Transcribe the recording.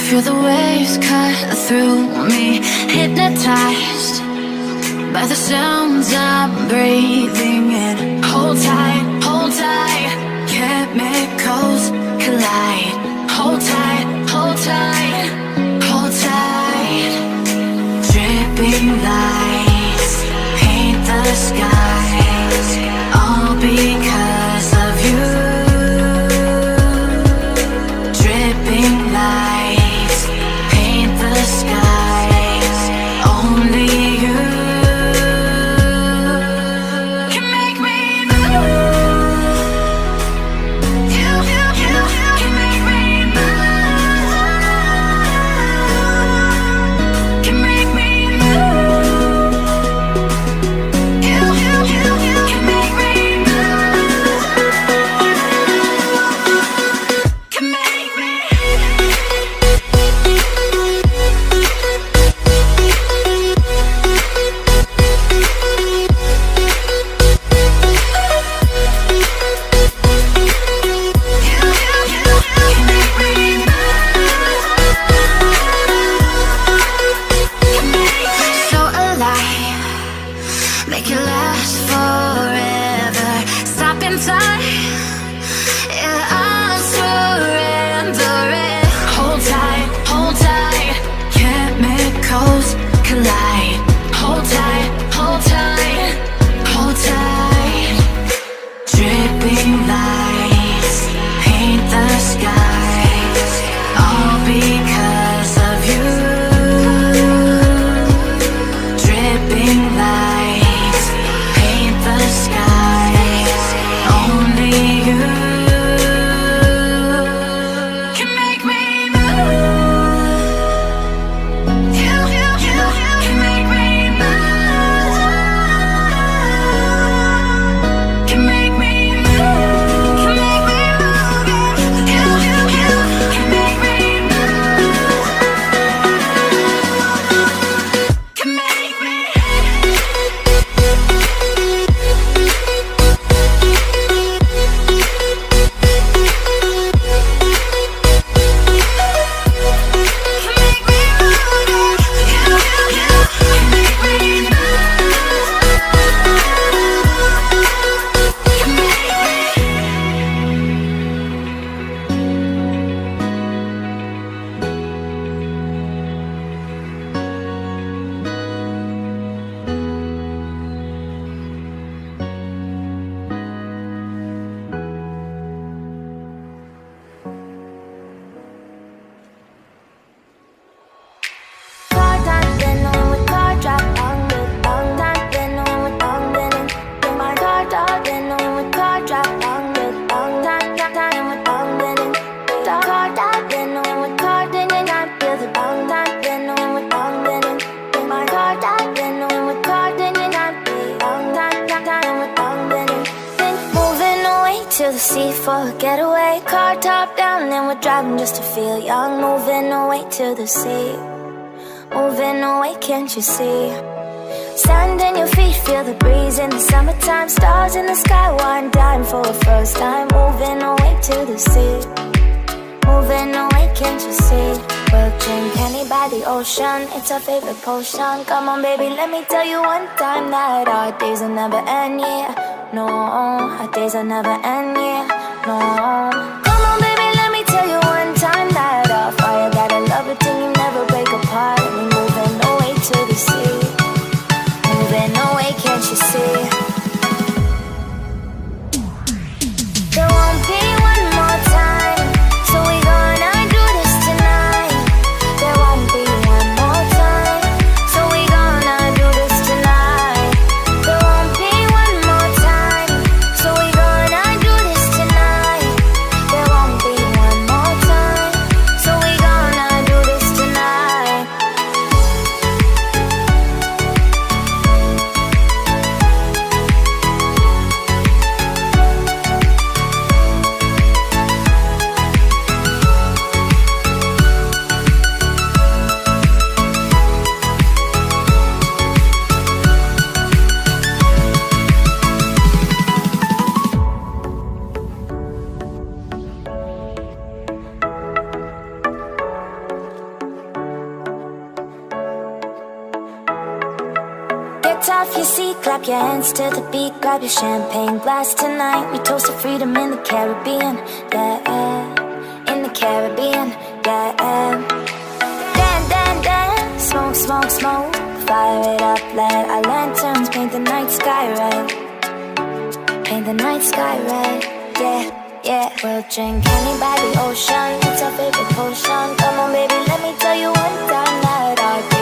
Feel the waves cut through me, hypnotized by the sounds I'm breathing in. Hold tight, chemicals collide. Hold tight, hold tight, hold tight. Dripping lights paint the skies, all because of you. Dripping lights paint the skies, only you can make me move. You can make me move. Can make me move. You can make me move. Can make me. So alive, make it last forever. Stop in time, yeah, I'm surrendering. Hold tight, chemicals collide. Hold tight, hold tight, hold tight. Dripping lights paint the skies, all because of you. Dripping lights paint the skies, only you can make me move. You can make me move. Can make me move. Can make me move. You can make me move. Can make me. To the sea for a getaway, car top down and we're driving just to feel young. Moving away to the sea, moving away, can't you see? Sand in your feet, feel the breeze in the summertime. Stars in the sky, one dime for a first time. Moving away to the sea, moving away, can't you see? We'll drink honey by the ocean, it's our favorite potion. Come on baby, let me tell you one time that our days will never end, yeah. No, our days will never end, yeah. No. Come on baby, let me tell you one time that our fire got a love it till you never break apart. We're moving away to the sea, moving away, can't you see? There won't be one more time, so we gonna do this tonight. There won't be one more time, so we gonna do this tonight. There won't be one more time, so we gonna do this tonight. Shake your hands to the beat, grab your champagne glass tonight. We toast to freedom in the Caribbean, yeah, in the Caribbean, yeah. Dance, dance, dance, smoke, smoke, smoke. Fire it up, let our lanterns paint the night sky red. Paint the night sky red, yeah, yeah. We'll drink honey by the ocean, it's our favorite potion. Come on baby, let me tell you one time that our